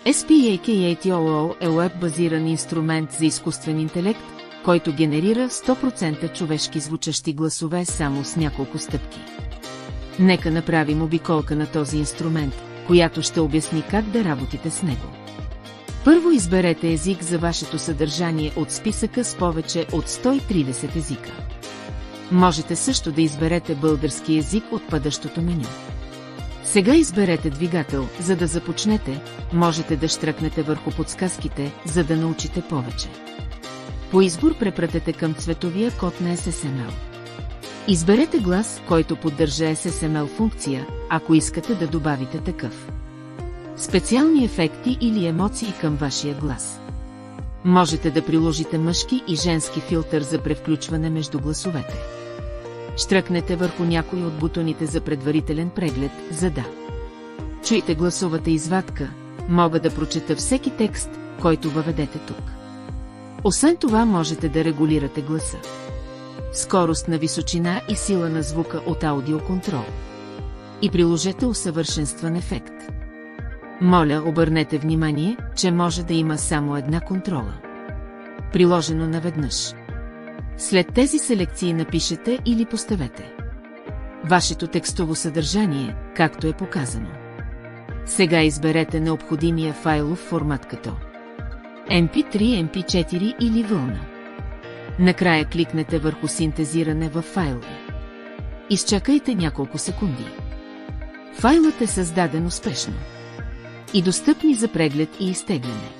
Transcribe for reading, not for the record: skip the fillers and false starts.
SPAKATOO е уеб-базиран инструмент за изкуствен интелект, който генерира 100% човешки звучащи гласове само с няколко стъпки. Нека направим обиколка на този инструмент, която ще обясни как да работите с него. Първо изберете език за вашето съдържание от списъка с повече от 130 езика. Можете също да изберете български език от падащото меню. Сега изберете двигател, за да започнете, можете да щръкнете върху подсказките, за да научите повече. По избор препратете към цветовия код на SSML. Изберете глас, който поддържа SSML функция, ако искате да добавите такъв. Специални ефекти или емоции към вашия глас. Можете да приложите мъжки и женски филтър за превключване между гласовете. Щръкнете върху някой от бутоните за предварителен преглед, за да чуете гласовата извадка, мога да прочета всеки текст, който въведете тук. Освен това можете да регулирате гласа. Скорост на височина и сила на звука от аудиоконтрол. И приложете усъвършенстван ефект. Моля, обърнете внимание, че може да има само една контрола. Приложено наведнъж. След тези селекции напишете или поставете вашето текстово съдържание, както е показано. Сега изберете необходимия файлов формат като MP3, MP4 или вълна. Накрая кликнете върху синтезиране във файл. Изчакайте няколко секунди. Файлът е създаден успешно и достъпни за преглед и изтегляне.